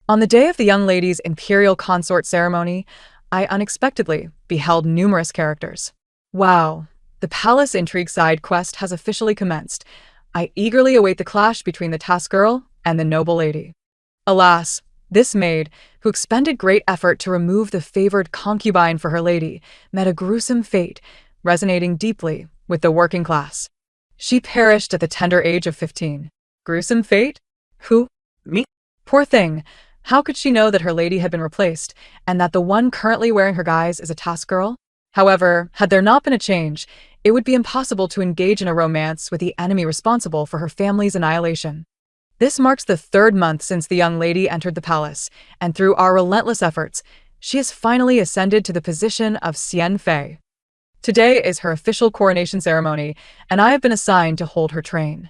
On the day of the young lady's imperial consort ceremony, I unexpectedly beheld numerous characters. Wow, the palace intrigue side quest has officially commenced. I eagerly await the clash between the task girl and the noble lady. Alas, this maid, who expended great effort to remove the favored concubine for her lady, met a gruesome fate, resonating deeply with the working class. She perished at the tender age of 15. Gruesome fate? Who? Me? Poor thing. How could she know that her lady had been replaced, and that the one currently wearing her guise is a task girl? However, had there not been a change, it would be impossible to engage in a romance with the enemy responsible for her family's annihilation. This marks the 3rd month since the young lady entered the palace, and through our relentless efforts, she has finally ascended to the position of Xian Fei. Today is her official coronation ceremony, and I have been assigned to hold her train.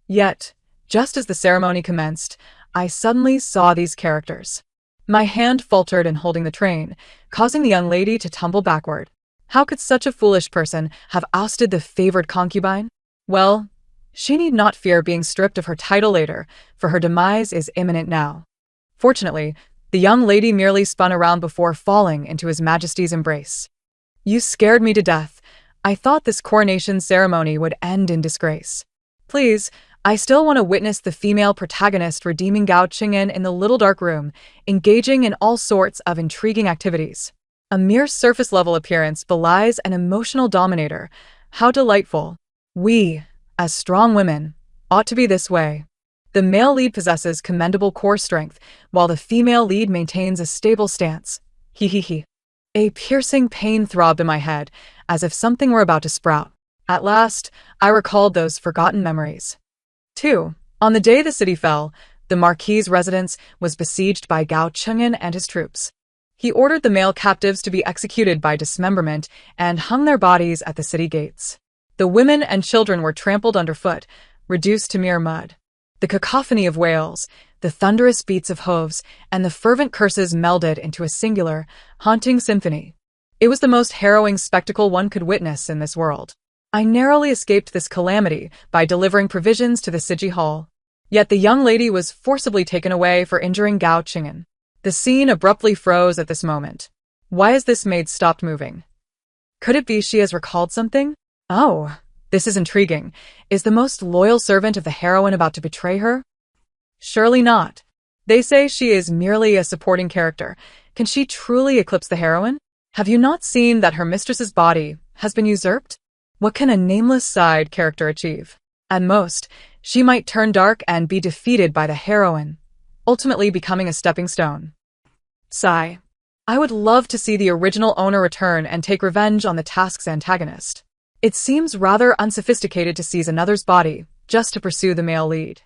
Yet, just as the ceremony commenced, I suddenly saw these characters. My hand faltered in holding the train, causing the young lady to tumble backward. How could such a foolish person have ousted the favored concubine? Well, she need not fear being stripped of her title later, for her demise is imminent now. Fortunately, the young lady merely spun around before falling into His Majesty's embrace. You scared me to death. I thought this coronation ceremony would end in disgrace. Please, I still want to witness the female protagonist redeeming Gao Qing'an in the little dark room, engaging in all sorts of intriguing activities. A mere surface-level appearance belies an emotional dominator. How delightful. We, as strong women, ought to be this way. The male lead possesses commendable core strength, while the female lead maintains a stable stance. He. A piercing pain throbbed in my head, as if something were about to sprout. At last, I recalled those forgotten memories. 2. On the day the city fell, the Marquis's residence was besieged by Gao Qing'an and his troops. He ordered the male captives to be executed by dismemberment and hung their bodies at the city gates. The women and children were trampled underfoot, reduced to mere mud. The cacophony of wails, the thunderous beats of hooves, and the fervent curses melded into a singular, haunting symphony. It was the most harrowing spectacle one could witness in this world. I narrowly escaped this calamity by delivering provisions to the Siji Hall. Yet the young lady was forcibly taken away for injuring Gao Qing'an. The scene abruptly froze at this moment. Why has this maid stopped moving? Could it be she has recalled something? Oh, this is intriguing. Is the most loyal servant of the heroine about to betray her? Surely not. They say she is merely a supporting character. Can she truly eclipse the heroine? Have you not seen that her mistress's body has been usurped? What can a nameless side character achieve? At most, she might turn dark and be defeated by the heroine, ultimately becoming a stepping stone. Sigh. I would love to see the original owner return and take revenge on the task's antagonist. It seems rather unsophisticated to seize another's body just to pursue the male lead.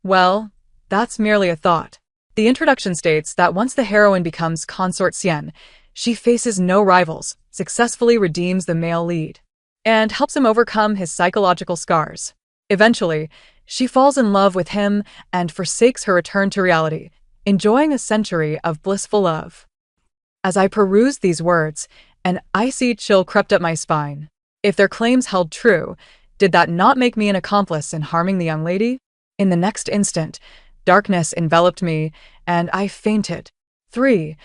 Well, that's merely a thought. The introduction states that once the heroine becomes Consort Xian, she faces no rivals, successfully redeems the male lead, and helps him overcome his psychological scars. Eventually, she falls in love with him and forsakes her return to reality, enjoying a century of blissful love. As I perused these words, an icy chill crept up my spine. If their claims held true, did that not make me an accomplice in harming the young lady? In the next instant, darkness enveloped me, and I fainted. 3.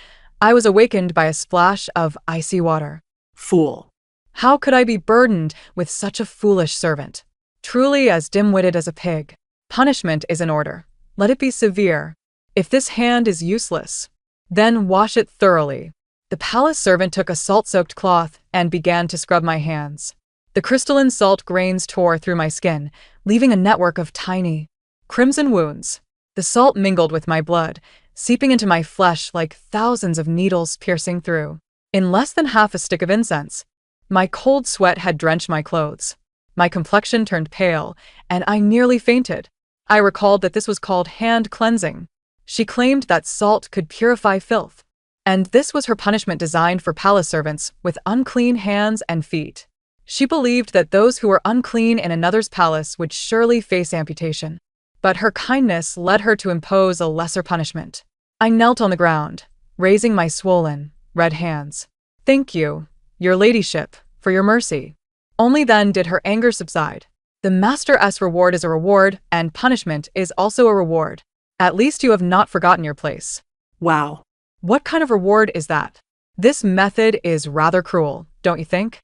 I was awakened by a splash of icy water. Fool. How could I be burdened with such a foolish servant? Truly as dim-witted as a pig. Punishment is in order. Let it be severe. If this hand is useless, then wash it thoroughly. The palace servant took a salt-soaked cloth and began to scrub my hands. The crystalline salt grains tore through my skin, leaving a network of tiny, crimson wounds. The salt mingled with my blood, seeping into my flesh like thousands of needles piercing through. In less than half a stick of incense, my cold sweat had drenched my clothes. My complexion turned pale, and I nearly fainted. I recalled that this was called hand cleansing. She claimed that salt could purify filth, and this was her punishment designed for palace servants with unclean hands and feet. She believed that those who were unclean in another's palace would surely face amputation. But her kindness led her to impose a lesser punishment. I knelt on the ground, raising my swollen, red hands. Thank you, your ladyship, for your mercy. Only then did her anger subside. The Master's reward is a reward, and punishment is also a reward. At least you have not forgotten your place. Wow. What kind of reward is that? This method is rather cruel, don't you think?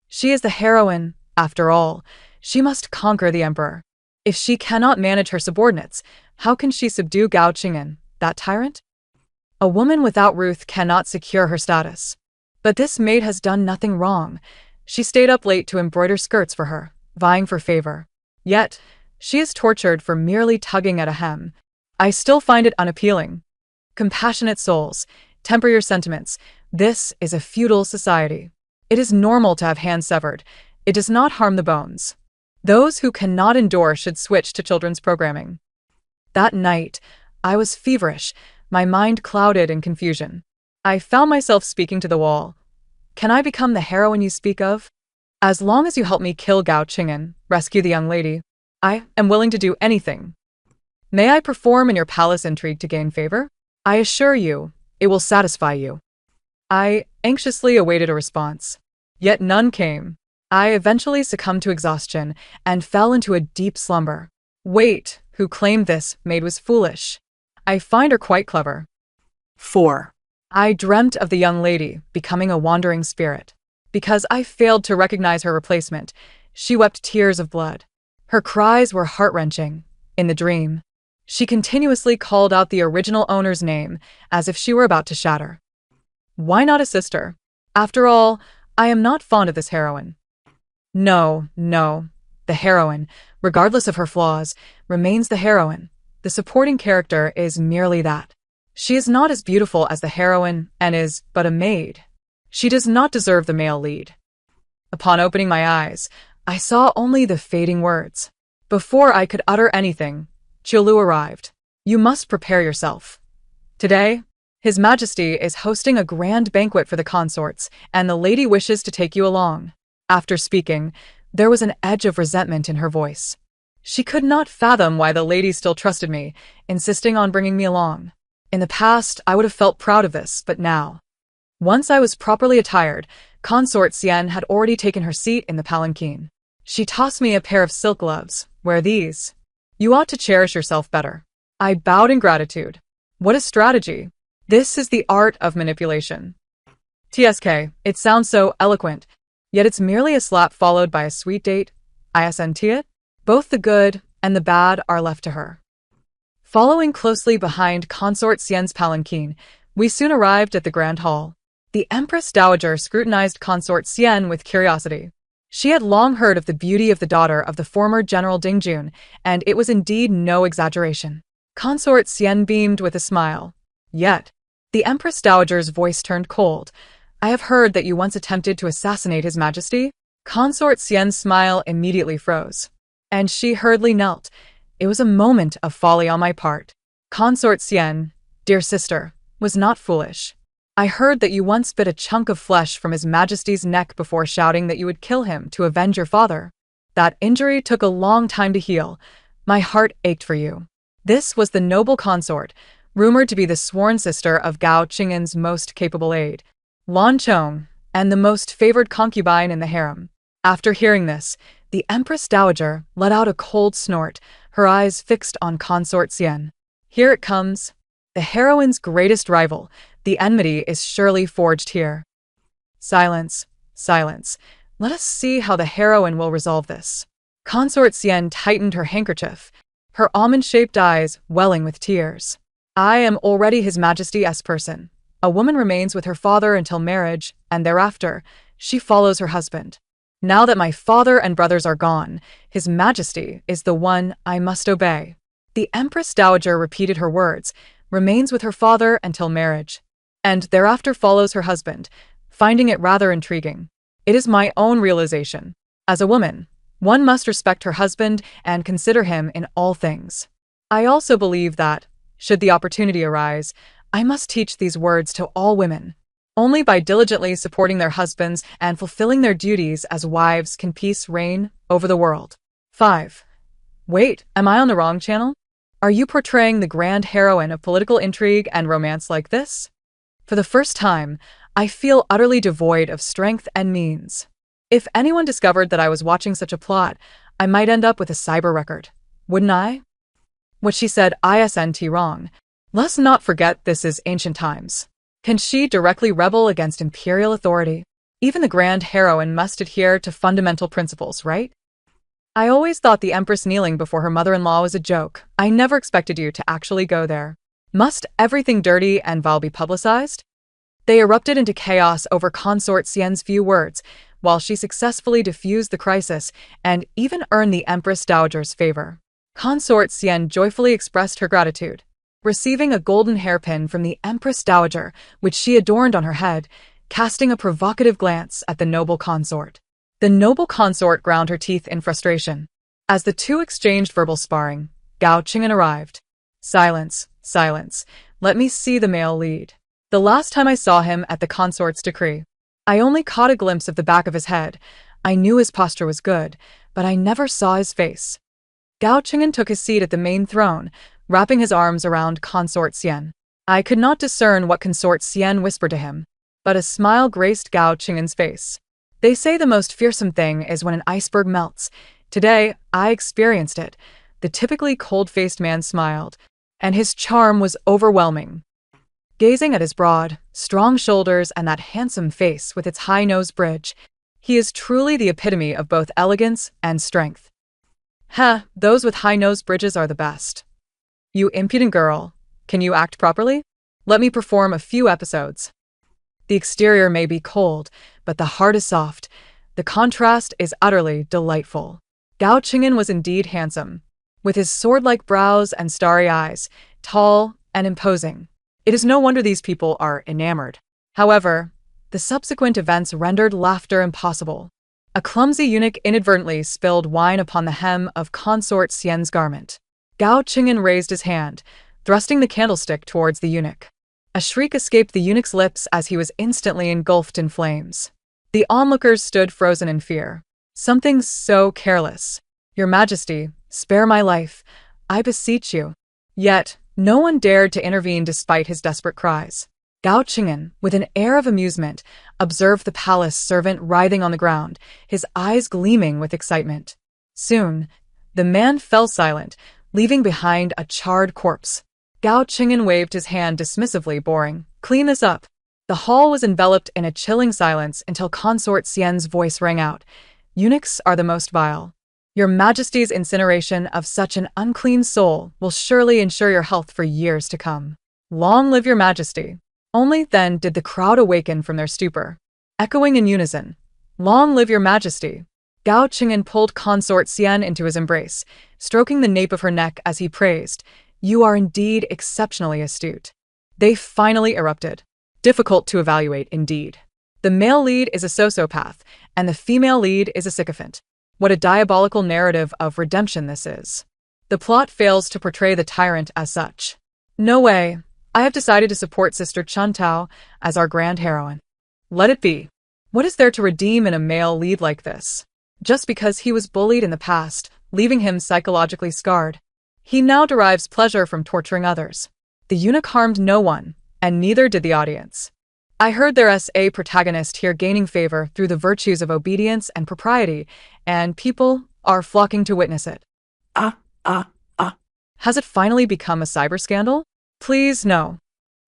She is the heroine, after all. She must conquer the emperor. If she cannot manage her subordinates, how can she subdue Gao Qing'an, that tyrant? A woman without Ruth cannot secure her status. But this maid has done nothing wrong. She stayed up late to embroider skirts for her, vying for favor. Yet, she is tortured for merely tugging at a hem. I still find it unappealing. Compassionate souls, temper your sentiments. This is a feudal society. It is normal to have hands severed. It does not harm the bones. Those who cannot endure should switch to children's programming. That night, I was feverish, my mind clouded in confusion. I found myself speaking to the wall. Can I become the heroine you speak of? As long as you help me kill Gao Qing'an, rescue the young lady, I am willing to do anything. May I perform in your palace intrigue to gain favor? I assure you, it will satisfy you. I anxiously awaited a response. Yet none came. I eventually succumbed to exhaustion and fell into a deep slumber. Wait, who claimed this maid was foolish? I find her quite clever. 4. I dreamt of the young lady becoming a wandering spirit. Because I failed to recognize her replacement, she wept tears of blood. Her cries were heart-wrenching. In the dream, she continuously called out the original owner's name as if she were about to shatter. Why not assist her? After all, I am not fond of this heroine. No. The heroine, regardless of her flaws, remains the heroine. The supporting character is merely that. She is not as beautiful as the heroine and is but a maid. She does not deserve the male lead. Upon opening my eyes, I saw only the fading words. Before I could utter anything, Qiulu arrived. You must prepare yourself. Today, His Majesty is hosting a grand banquet for the consorts, and the lady wishes to take you along. After speaking, there was an edge of resentment in her voice. She could not fathom why the lady still trusted me, insisting on bringing me along. In the past, I would have felt proud of this, but now. Once I was properly attired, Consort Xian had already taken her seat in the palanquin. She tossed me a pair of silk gloves. Wear these. You ought to cherish yourself better. I bowed in gratitude. What a strategy. This is the art of manipulation. TSK, it sounds so eloquent, yet it's merely a slap followed by a sweet date. ISNT it? Both the good and the bad are left to her. Following closely behind Consort Xian's palanquin, we soon arrived at the Grand Hall. The Empress Dowager scrutinized Consort Xian with curiosity. She had long heard of the beauty of the daughter of the former General Dingjun, and it was indeed no exaggeration. Consort Xian beamed with a smile. Yet, the Empress Dowager's voice turned cold. I have heard that you once attempted to assassinate His Majesty? Consort Xian's smile immediately froze. And she hurriedly knelt. It was a moment of folly on my part. Consort Xian, dear sister, was not foolish. I heard that you once bit a chunk of flesh from His Majesty's neck before shouting that you would kill him to avenge your father. That injury took a long time to heal. My heart ached for you. This was the noble consort, rumored to be the sworn sister of Gao Qing'an's most capable aide, Lan Chong, and the most favored concubine in the harem. After hearing this, the Empress Dowager let out a cold snort, her eyes fixed on Consort Xian. Here it comes. The heroine's greatest rival. The enmity is surely forged here. Silence. Let us see how the heroine will resolve this. Consort Xian tightened her handkerchief, her almond-shaped eyes welling with tears. I am already His Majesty's person. A woman remains with her father until marriage, and thereafter, she follows her husband. Now that my father and brothers are gone, His Majesty is the one I must obey. The Empress Dowager repeated her words, remains with her father until marriage, and thereafter follows her husband, finding it rather intriguing. It is my own realization. As a woman, one must respect her husband and consider him in all things. I also believe that, should the opportunity arise, I must teach these words to all women. Only by diligently supporting their husbands and fulfilling their duties as wives can peace reign over the world. 5. Wait, am I on the wrong channel? Are you portraying the grand heroine of political intrigue and romance like this? For the first time, I feel utterly devoid of strength and means. If anyone discovered that I was watching such a plot, I might end up with a cyber record. Wouldn't I? What she said isn't wrong. Let's not forget this is ancient times. Can she directly rebel against imperial authority? Even the grand heroine must adhere to fundamental principles, right? I always thought the Empress kneeling before her mother-in-law was a joke. I never expected you to actually go there. Must everything dirty and vile be publicized? They erupted into chaos over Consort Xian's few words, while she successfully diffused the crisis and even earned the Empress Dowager's favor. Consort Xian joyfully expressed her gratitude, receiving a golden hairpin from the Empress Dowager, which she adorned on her head, casting a provocative glance at the noble consort. The noble consort ground her teeth in frustration. As the two exchanged verbal sparring, Gao Qing'an arrived. Silence, silence. Let me see the male lead. The last time I saw him at the consort's decree, I only caught a glimpse of the back of his head. I knew his posture was good, but I never saw his face. Gao Qing'an took his seat at the main throne, wrapping his arms around Consort Xian. I could not discern what Consort Xian whispered to him, but a smile graced Gao Qing'an's face. They say the most fearsome thing is when an iceberg melts. Today, I experienced it. The typically cold-faced man smiled, and his charm was overwhelming. Gazing at his broad, strong shoulders and that handsome face with its high nose bridge, he is truly the epitome of both elegance and strength. Those with high nose bridges are the best. You impudent girl, can you act properly? Let me perform a few episodes. The exterior may be cold, but the heart is soft. The contrast is utterly delightful. Gao Qing'an was indeed handsome, with his sword-like brows and starry eyes, tall and imposing. It is no wonder these people are enamored. However, the subsequent events rendered laughter impossible. A clumsy eunuch inadvertently spilled wine upon the hem of Consort Xian's garment. Gao Qing'an raised his hand, thrusting the candlestick towards the eunuch. A shriek escaped the eunuch's lips as he was instantly engulfed in flames. The onlookers stood frozen in fear. Something so careless. Your Majesty, spare my life, I beseech you. Yet, no one dared to intervene despite his desperate cries. Gao Qing'an, with an air of amusement, observed the palace servant writhing on the ground, his eyes gleaming with excitement. Soon, the man fell silent, leaving behind a charred corpse. Gao Qing'an waved his hand dismissively, boring, "Clean this up." The hall was enveloped in a chilling silence until Consort Xian's voice rang out. Eunuchs are the most vile. Your Majesty's incineration of such an unclean soul will surely ensure your health for years to come. Long live your Majesty. Only then did the crowd awaken from their stupor, echoing in unison, "Long live your Majesty." Gao Qing'an pulled Consort Xian into his embrace, stroking the nape of her neck as he praised, "You are indeed exceptionally astute." They finally erupted. Difficult to evaluate, indeed. The male lead is a sociopath, and the female lead is a sycophant. What a diabolical narrative of redemption this is. The plot fails to portray the tyrant as such. No way. I have decided to support Sister Chun Tao as our grand heroine. Let it be. What is there to redeem in a male lead like this? Just because he was bullied in the past, leaving him psychologically scarred, he now derives pleasure from torturing others. The eunuch harmed no one, and neither did the audience. I heard there's a protagonist here gaining favor through the virtues of obedience and propriety, and people are flocking to witness it. Has it finally become a cyber scandal? Please, no.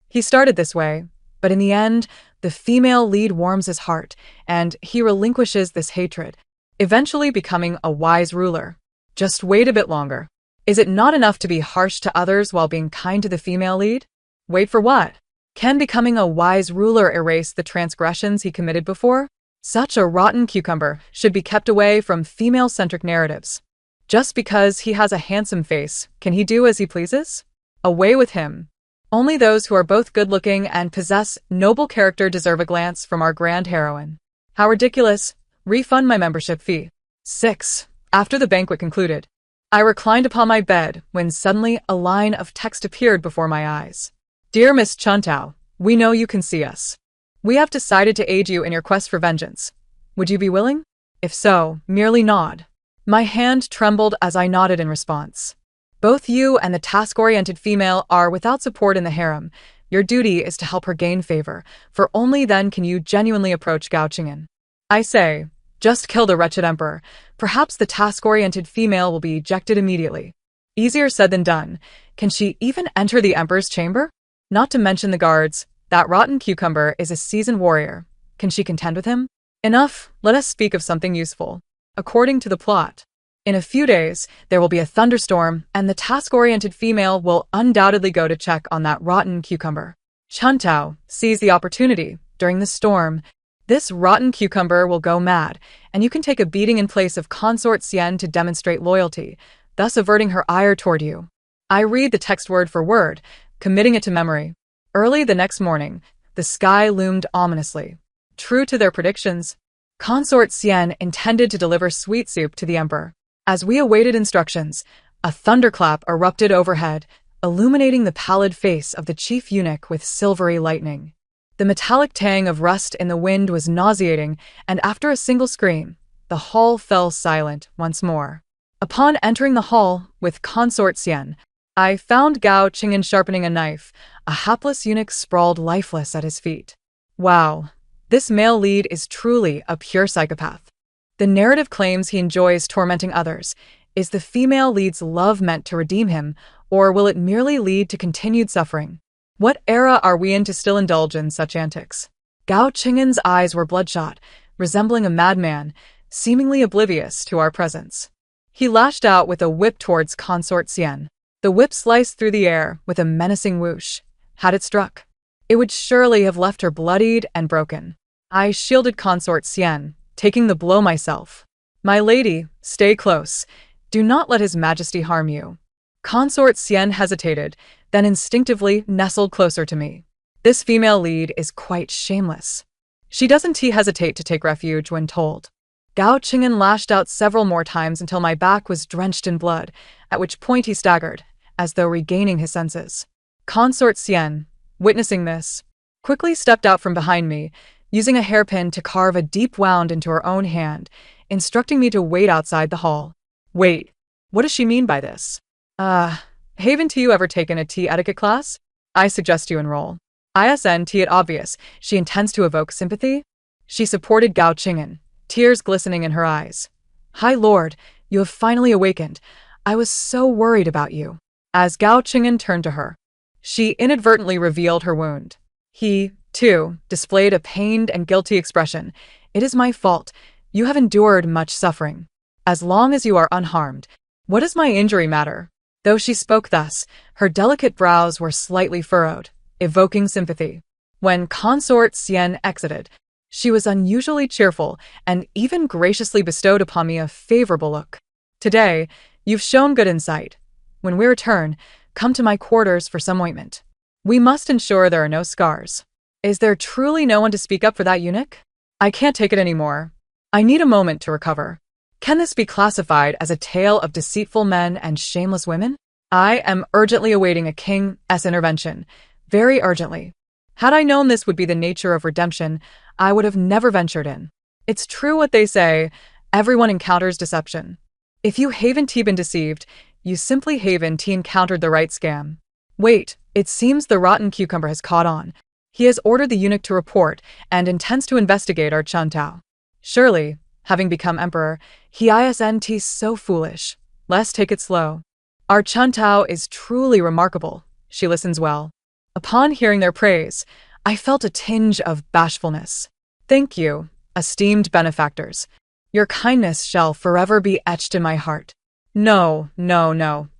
He started this way, but in the end, the female lead warms his heart, and he relinquishes this hatred, eventually becoming a wise ruler. Just wait a bit longer. Is it not enough to be harsh to others while being kind to the female lead? Wait for what? Can becoming a wise ruler erase the transgressions he committed before? Such a rotten cucumber should be kept away from female-centric narratives. Just because he has a handsome face, can he do as he pleases? Away with him. Only those who are both good-looking and possess noble character deserve a glance from our grand heroine. How ridiculous. Refund my membership fee. 6. After the banquet concluded, I reclined upon my bed when suddenly a line of text appeared before my eyes. Dear Miss Chun Tao, we know you can see us. We have decided to aid you in your quest for vengeance. Would you be willing? If so, merely nod. My hand trembled as I nodded in response. Both you and the task-oriented female are without support in the harem. Your duty is to help her gain favor, for only then can you genuinely approach Gao Qing'an. I say, just kill the wretched emperor. Perhaps the task-oriented female will be ejected immediately. Easier said than done. Can she even enter the Emperor's chamber? Not to mention the guards. That rotten cucumber is a seasoned warrior. Can she contend with him? Enough, let us speak of something useful. According to the plot, in a few days, there will be a thunderstorm, and the task-oriented female will undoubtedly go to check on that rotten cucumber. Chuntao sees the opportunity. During the storm, this rotten cucumber will go mad, and you can take a beating in place of Consort Xian to demonstrate loyalty, thus averting her ire toward you. I read the text word for word, committing it to memory. Early the next morning, the sky loomed ominously. True to their predictions, Consort Xian intended to deliver sweet soup to the emperor. As we awaited instructions, a thunderclap erupted overhead, illuminating the pallid face of the chief eunuch with silvery lightning. The metallic tang of rust in the wind was nauseating, and after a single scream, the hall fell silent once more. Upon entering the hall with Consort Xian, I found Gao Qing'an sharpening a knife. A hapless eunuch sprawled lifeless at his feet. Wow, this male lead is truly a pure psychopath. The narrative claims he enjoys tormenting others. Is the female lead's love meant to redeem him, or will it merely lead to continued suffering? What era are we in to still indulge in such antics? Gao Qing'an's eyes were bloodshot, resembling a madman, seemingly oblivious to our presence. He lashed out with a whip towards Consort Xian. The whip sliced through the air with a menacing whoosh. Had it struck, it would surely have left her bloodied and broken. I shielded Consort Xian, taking the blow myself. My lady, stay close. Do not let His Majesty harm you. Consort Xian hesitated, then instinctively nestled closer to me. This female lead is quite shameless. She doesn't hesitate to take refuge when told. Gao Qing'an lashed out several more times until my back was drenched in blood, at which point he staggered, as though regaining his senses. Consort Xian, witnessing this, quickly stepped out from behind me, using a hairpin to carve a deep wound into her own hand, instructing me to wait outside the hall. Wait, what does she mean by this? Haven't you ever taken a tea etiquette class? I suggest you enroll. Isn't it obvious she intends to evoke sympathy? She supported Gao Qing'an, tears glistening in her eyes. High Lord, you have finally awakened. I was so worried about you. As Gao Qing'an turned to her, she inadvertently revealed her wound. He, too, displayed a pained and guilty expression. It is my fault. You have endured much suffering. As long as you are unharmed, what does my injury matter? Though she spoke thus, her delicate brows were slightly furrowed, evoking sympathy. When Consort Xian exited, she was unusually cheerful and even graciously bestowed upon me a favorable look. Today, you've shown good insight. When we return, come to my quarters for some ointment. We must ensure there are no scars. Is there truly no one to speak up for that eunuch? I can't take it anymore. I need a moment to recover. Can this be classified as a tale of deceitful men and shameless women? I am urgently awaiting a king's intervention. Very urgently. Had I known this would be the nature of redemption, I would have never ventured in. It's true what they say, everyone encounters deception. If you haven't been deceived, you simply haven't encountered the right scam. Wait, it seems the rotten cucumber has caught on. He has ordered the eunuch to report and intends to investigate our Chuntao. Surely, having become emperor, he isn't so foolish. Let's take it slow. Our Chuntao is truly remarkable. She listens well. Upon hearing their praise, I felt a tinge of bashfulness. Thank you, esteemed benefactors. Your kindness shall forever be etched in my heart. No.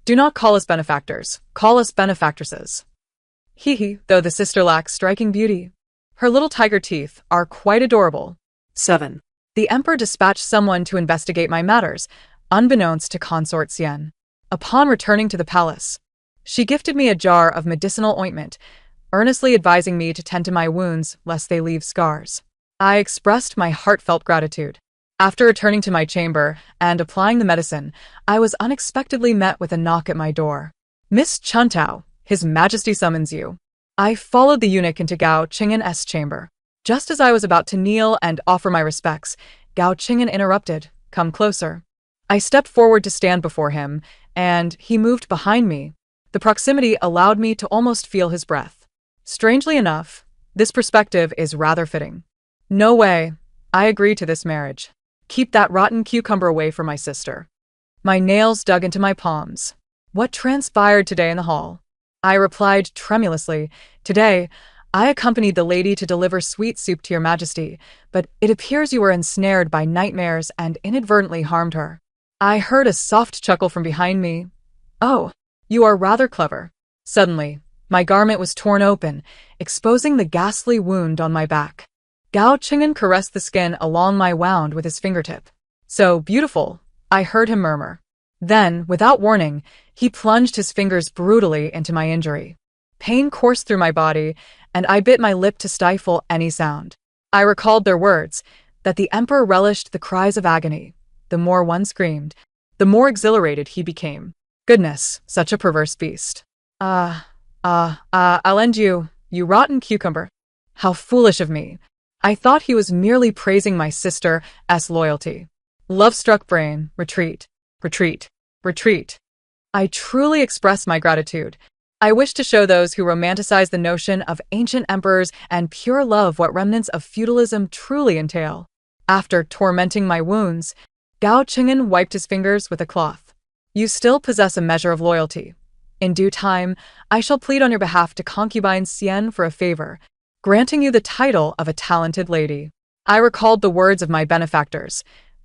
Do not call us benefactors. Call us benefactresses. Though the sister lacks striking beauty. Her little tiger teeth are quite adorable. 7. The emperor dispatched someone to investigate my matters, unbeknownst to Consort Xian. Upon returning to the palace, she gifted me a jar of medicinal ointment, earnestly advising me to tend to my wounds lest they leave scars. I expressed my heartfelt gratitude. After returning to my chamber and applying the medicine, I was unexpectedly met with a knock at my door. Miss Chuntao, His Majesty summons you. I followed the eunuch into Gao Qing'an's chamber. Just as I was about to kneel and offer my respects, Gao Qing'an interrupted. Come closer. I stepped forward to stand before him, and he moved behind me. The proximity allowed me to almost feel his breath. Strangely enough, this perspective is rather fitting. No way. I agree to this marriage. Keep that rotten cucumber away from my sister. My nails dug into my palms. What transpired today in the hall? I replied tremulously, Today, I accompanied the lady to deliver sweet soup to your majesty, but it appears you were ensnared by nightmares and inadvertently harmed her. I heard a soft chuckle from behind me. Oh, you are rather clever. Suddenly, my garment was torn open, exposing the ghastly wound on my back. Gao Qing'an caressed the skin along my wound with his fingertip. So beautiful, I heard him murmur. Then, without warning, he plunged his fingers brutally into my injury. Pain coursed through my body, and I bit my lip to stifle any sound. I recalled their words, that the emperor relished the cries of agony. The more one screamed, the more exhilarated he became. Goodness, such a perverse beast. I'll end you, you rotten cucumber. How foolish of me. I thought he was merely praising my sister's loyalty. Love-struck brain, retreat, retreat, retreat. I truly express my gratitude. I wish to show those who romanticize the notion of ancient emperors and pure love what remnants of feudalism truly entail. After tormenting my wounds, Gao Qing'an wiped his fingers with a cloth. You still possess a measure of loyalty. In due time, I shall plead on your behalf to concubine Xian for a favor, granting you the title of a talented lady. I recalled the words of my benefactors.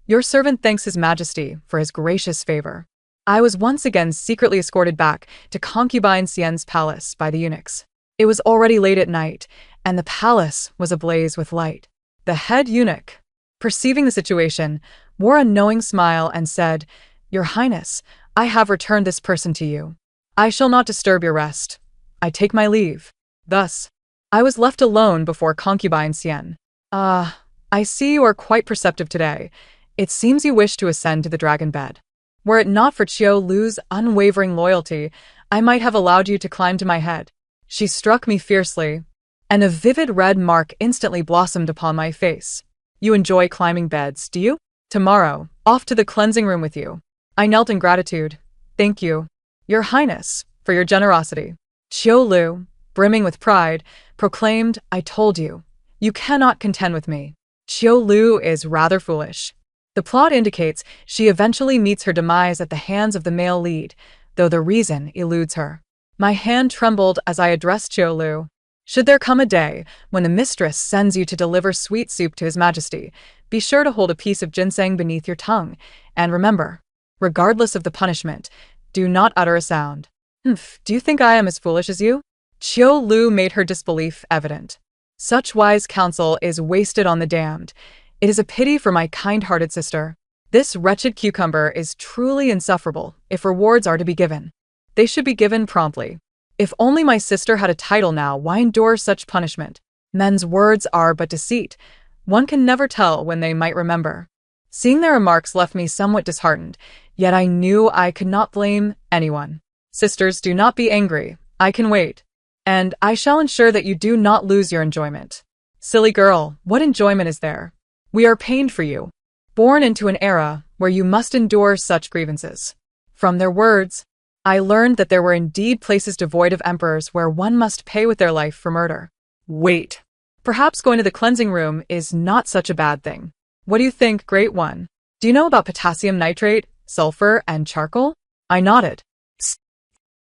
Your servant thanks His Majesty for his gracious favor. I was once again secretly escorted back to concubine Xian's palace by the eunuchs. It was already late at night, and the palace was ablaze with light. The head eunuch, perceiving the situation, wore a knowing smile and said, Your Highness, I have returned this person to you. I shall not disturb your rest. I take my leave. Thus, I was left alone before concubine Xian. I see you are quite perceptive today. It seems you wish to ascend to the dragon bed. Were it not for Qiu Lu's unwavering loyalty, I might have allowed you to climb to my head. She struck me fiercely, and a vivid red mark instantly blossomed upon my face. You enjoy climbing beds, do you? Tomorrow, off to the cleansing room with you. I knelt in gratitude. Thank you, Your Highness, for your generosity. Qiu Lu, brimming with pride, proclaimed, I told you. You cannot contend with me. Qiu Lu is rather foolish. The plot indicates she eventually meets her demise at the hands of the male lead, though the reason eludes her. My hand trembled as I addressed Qiu Lu. Should there come a day when the mistress sends you to deliver sweet soup to His Majesty, be sure to hold a piece of ginseng beneath your tongue, and remember, regardless of the punishment, do not utter a sound. Do you think I am as foolish as you? Qiu Lu made her disbelief evident. Such wise counsel is wasted on the damned. It is a pity for my kind-hearted sister. This wretched cucumber is truly insufferable if rewards are to be given. They should be given promptly. If only my sister had a title now, why endure such punishment? Men's words are but deceit. One can never tell when they might remember. Seeing their remarks left me somewhat disheartened, yet I knew I could not blame anyone. Sisters, do not be angry. I can wait. And I shall ensure that you do not lose your enjoyment. Silly girl, what enjoyment is there? We are pained for you, born into an era where you must endure such grievances. From their words, I learned that there were indeed places devoid of emperors where one must pay with their life for murder. Wait. Perhaps going to the cleansing room is not such a bad thing. What do you think, Great One? Do you know about potassium nitrate, sulfur, and charcoal? I nodded. Psst.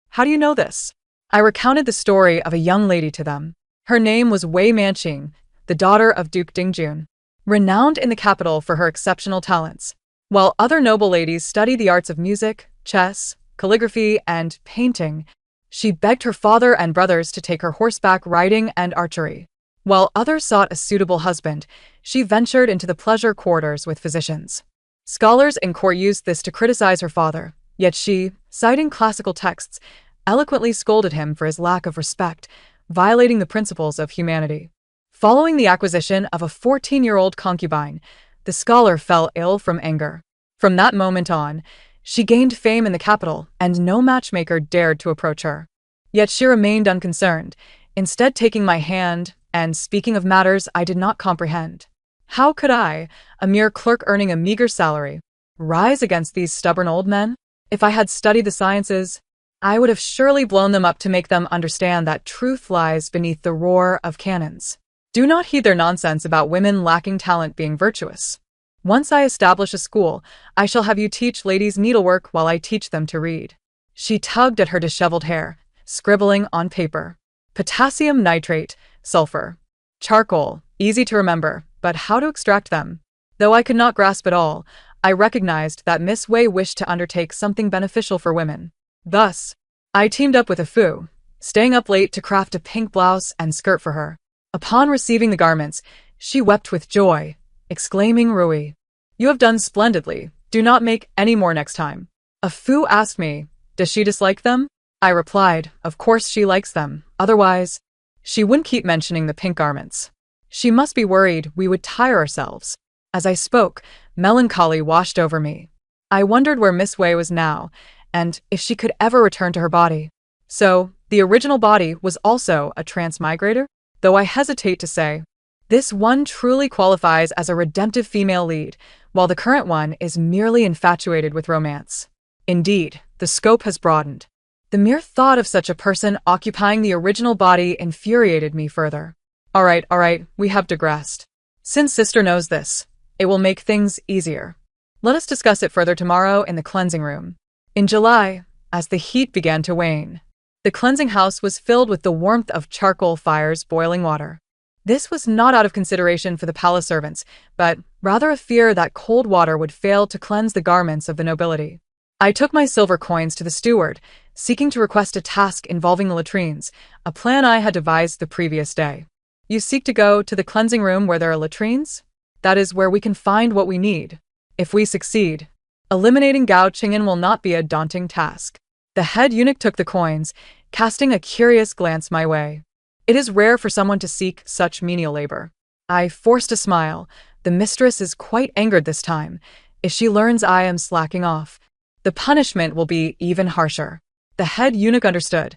How do you know this? I recounted the story of a young lady to them. Her name was Wei Manqing, the daughter of Duke Dingjun, renowned in the capital for her exceptional talents. While other noble ladies studied the arts of music, chess, calligraphy, and painting, she begged her father and brothers to take her horseback riding and archery. While others sought a suitable husband, she ventured into the pleasure quarters with physicians. Scholars in court used this to criticize her father, yet she, citing classical texts, eloquently scolded him for his lack of respect, violating the principles of humanity. Following the acquisition of a 14-year-old concubine, the scholar fell ill from anger. From that moment on, she gained fame in the capital, and no matchmaker dared to approach her. Yet she remained unconcerned, instead taking my hand and speaking of matters I did not comprehend. How could I, a mere clerk earning a meager salary, rise against these stubborn old men? If I had studied the sciences, I would have surely blown them up to make them understand that truth lies beneath the roar of cannons. Do not heed their nonsense about women lacking talent being virtuous. Once I establish a school, I shall have you teach ladies needlework while I teach them to read. She tugged at her disheveled hair, scribbling on paper. Potassium nitrate, sulfur, charcoal, easy to remember, but how to extract them? Though I could not grasp it all, I recognized that Miss Wei wished to undertake something beneficial for women. Thus, I teamed up with a Fu, staying up late to craft a pink blouse and skirt for her. Upon receiving the garments, she wept with joy, exclaiming, "Rui, you have done splendidly. Do not make any more next time." A Fu asked me, "Does she dislike them?" I replied, "Of course she likes them, otherwise she wouldn't keep mentioning the pink garments. She must be worried we would tire ourselves." As I spoke, melancholy washed over me. I wondered where Miss Wei was now, and if she could ever return to her body. So, the original body was also a transmigrator? Though I hesitate to say. This one truly qualifies as a redemptive female lead, while the current one is merely infatuated with romance. Indeed, the scope has broadened. The mere thought of such a person occupying the original body infuriated me further. All right, we have digressed. Since sister knows this, it will make things easier. Let us discuss it further tomorrow in the cleansing room. In July, as the heat began to wane, the cleansing house was filled with the warmth of charcoal fires boiling water. This was not out of consideration for the palace servants, but rather a fear that cold water would fail to cleanse the garments of the nobility. I took my silver coins to the steward, seeking to request a task involving the latrines, a plan I had devised the previous day. You seek to go to the cleansing room where there are latrines? That is where we can find what we need. If we succeed, eliminating Gao Qing'an will not be a daunting task. The head eunuch took the coins, casting a curious glance my way. It is rare for someone to seek such menial labor. I forced a smile. The mistress is quite angered this time. If she learns I am slacking off, the punishment will be even harsher. The head eunuch understood.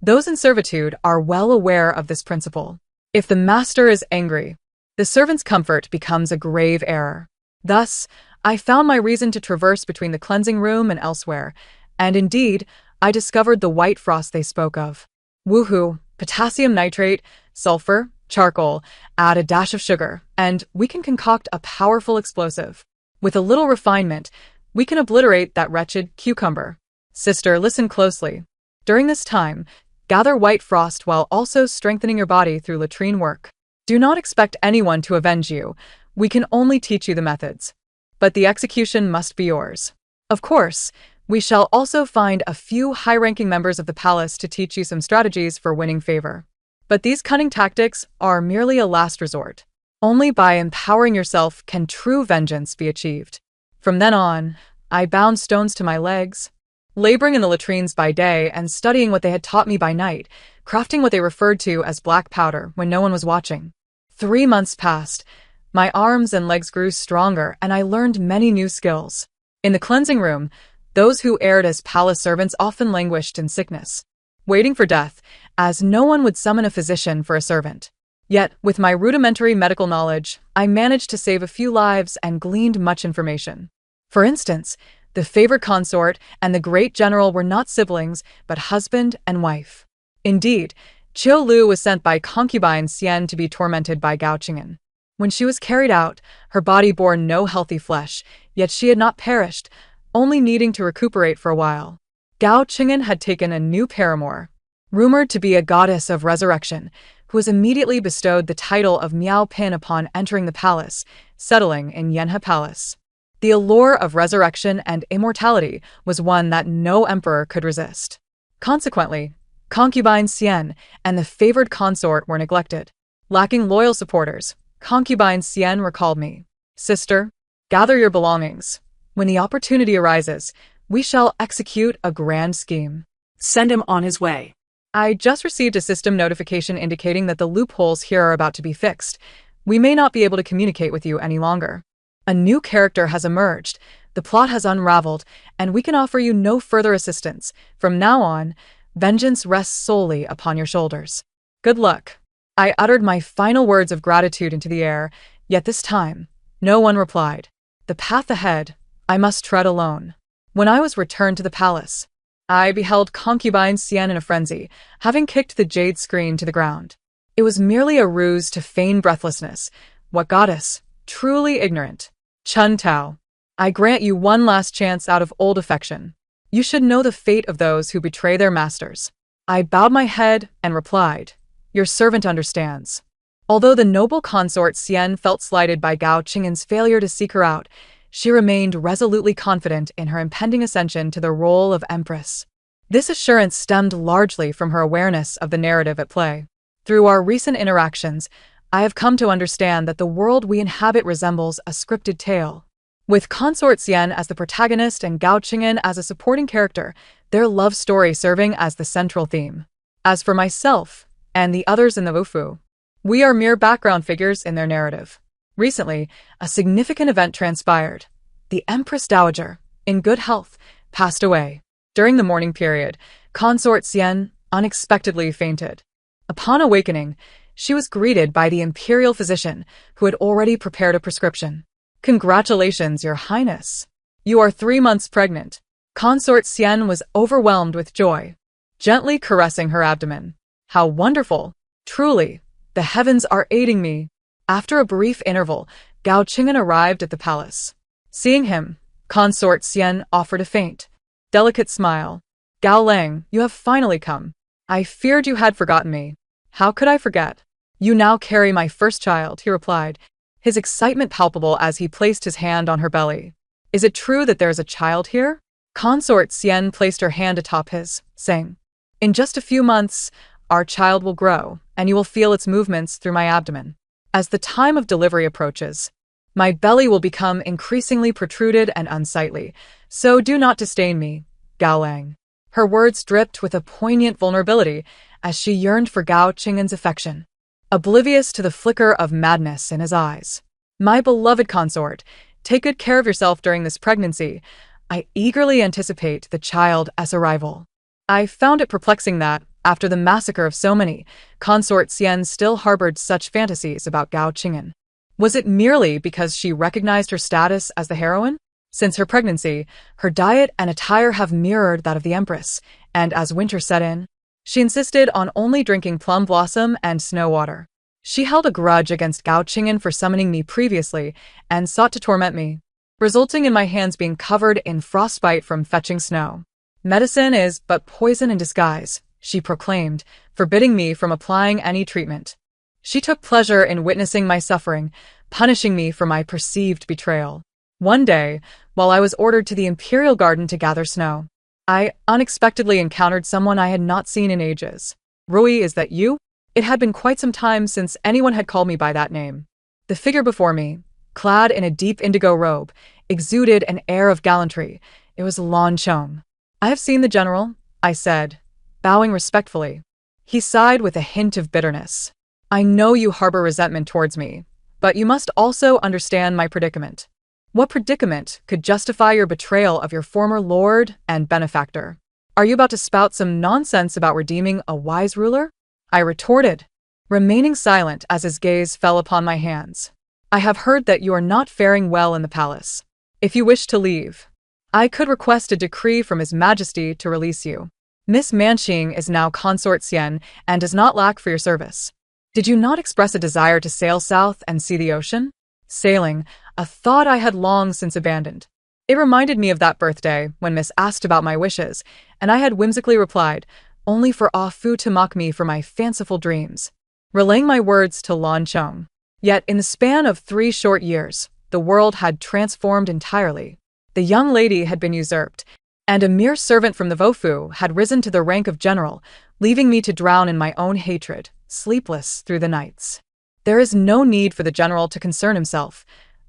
Those in servitude are well aware of this principle. If the master is angry, the servant's comfort becomes a grave error. Thus, I found my reason to traverse between the cleansing room and elsewhere, and indeed, I discovered the white frost they spoke of. Woohoo! Potassium nitrate, sulfur, charcoal, add a dash of sugar, and we can concoct a powerful explosive. With a little refinement, we can obliterate that wretched cucumber. Sister, listen closely. During this time, gather white frost while also strengthening your body through latrine work. Do not expect anyone to avenge you. We can only teach you the methods. But the execution must be yours. Of course, we shall also find a few high-ranking members of the palace to teach you some strategies for winning favor. But these cunning tactics are merely a last resort. Only by empowering yourself can true vengeance be achieved. From then on, I bound stones to my legs, laboring in the latrines by day and studying what they had taught me by night, crafting what they referred to as black powder when no one was watching. 3 months passed. My arms and legs grew stronger, and I learned many new skills. In the cleansing room, those who erred as palace servants often languished in sickness, waiting for death, as no one would summon a physician for a servant. Yet, with my rudimentary medical knowledge, I managed to save a few lives and gleaned much information. For instance, the favored consort and the great general were not siblings, but husband and wife. Indeed, Qiu Lu was sent by concubine Xian to be tormented by Gao Qing'an. When she was carried out, her body bore no healthy flesh, yet she had not perished, only needing to recuperate for a while. Gao Qing'an had taken a new paramour, rumored to be a goddess of resurrection, who was immediately bestowed the title of Miao Pin upon entering the palace, settling in Yanhe Palace. The allure of resurrection and immortality was one that no emperor could resist. Consequently, concubine Xian and the favored consort were neglected. Lacking loyal supporters, concubine Xian recalled me. Sister, gather your belongings. When the opportunity arises, we shall execute a grand scheme. Send him on his way. I just received a system notification indicating that the loopholes here are about to be fixed. We may not be able to communicate with you any longer. A new character has emerged, the plot has unraveled, and we can offer you no further assistance. From now on, vengeance rests solely upon your shoulders. Good luck. I uttered my final words of gratitude into the air, yet this time, no one replied. The path ahead, I must tread alone. When I was returned to the palace, I beheld concubine Xian in a frenzy, having kicked the jade screen to the ground. It was merely a ruse to feign breathlessness. What goddess? Truly ignorant. Chun Tao, I grant you one last chance out of old affection. You should know the fate of those who betray their masters. I bowed my head and replied, Your servant understands. Although the noble consort Xian felt slighted by Gao Qing'an's failure to seek her out, she remained resolutely confident in her impending ascension to the role of empress. This assurance stemmed largely from her awareness of the narrative at play. Through our recent interactions, I have come to understand that the world we inhabit resembles a scripted tale. With Consort Xian as the protagonist and Gao Qing'an as a supporting character, their love story serving as the central theme. As for myself and the others in the Wufu, we are mere background figures in their narrative. Recently, a significant event transpired. The Empress Dowager, in good health, passed away. During the mourning period, Consort Xian unexpectedly fainted. Upon awakening, she was greeted by the imperial physician who had already prepared a prescription. Congratulations, Your Highness. You are 3 months pregnant. Consort Xian was overwhelmed with joy, gently caressing her abdomen. How wonderful! Truly, the heavens are aiding me. After a brief interval, Gao Qing'an arrived at the palace. Seeing him, Consort Xian offered a faint, delicate smile. Gao Lang, you have finally come. I feared you had forgotten me. How could I forget? You now carry my first child, he replied, his excitement palpable as he placed his hand on her belly. Is it true that there is a child here? Consort Xian placed her hand atop his, saying, In just a few months, our child will grow, and you will feel its movements through my abdomen. As the time of delivery approaches, my belly will become increasingly protruded and unsightly, so do not disdain me, Gao Lang. Her words dripped with a poignant vulnerability as she yearned for Gao Qing'an's affection, oblivious to the flicker of madness in his eyes. My beloved consort, take good care of yourself during this pregnancy. I eagerly anticipate the child's arrival. I found it perplexing that, after the massacre of so many, Consort Xian still harbored such fantasies about Gao Qing'an. Was it merely because she recognized her status as the heroine? Since her pregnancy, her diet and attire have mirrored that of the Empress, and as winter set in, she insisted on only drinking plum blossom and snow water. She held a grudge against Gao Qing'an for summoning me previously and sought to torment me, resulting in my hands being covered in frostbite from fetching snow. Medicine is but poison in disguise, she proclaimed, forbidding me from applying any treatment. She took pleasure in witnessing my suffering, punishing me for my perceived betrayal. One day, while I was ordered to the Imperial Garden to gather snow, I unexpectedly encountered someone I had not seen in ages. Rui, is that you? It had been quite some time since anyone had called me by that name. The figure before me, clad in a deep indigo robe, exuded an air of gallantry. It was Lan Chong. I have seen the general, I said, bowing respectfully. He sighed with a hint of bitterness. I know you harbor resentment towards me, but you must also understand my predicament. What predicament could justify your betrayal of your former lord and benefactor? Are you about to spout some nonsense about redeeming a wise ruler? I retorted, remaining silent as his gaze fell upon my hands. I have heard that you are not faring well in the palace. If you wish to leave, I could request a decree from His Majesty to release you. Miss Manqing is now Consort Xian and does not lack for your service. Did you not express a desire to sail south and see the ocean? Sailing, a thought I had long since abandoned. It reminded me of that birthday when Miss asked about my wishes, and I had whimsically replied, only for Ah Fu to mock me for my fanciful dreams, relaying my words to Lan Chong. Yet in the span of 3 short years, the world had transformed entirely. The young lady had been usurped, and a mere servant from the Vofu had risen to the rank of general, leaving me to drown in my own hatred, sleepless through the nights. There is no need for the general to concern himself.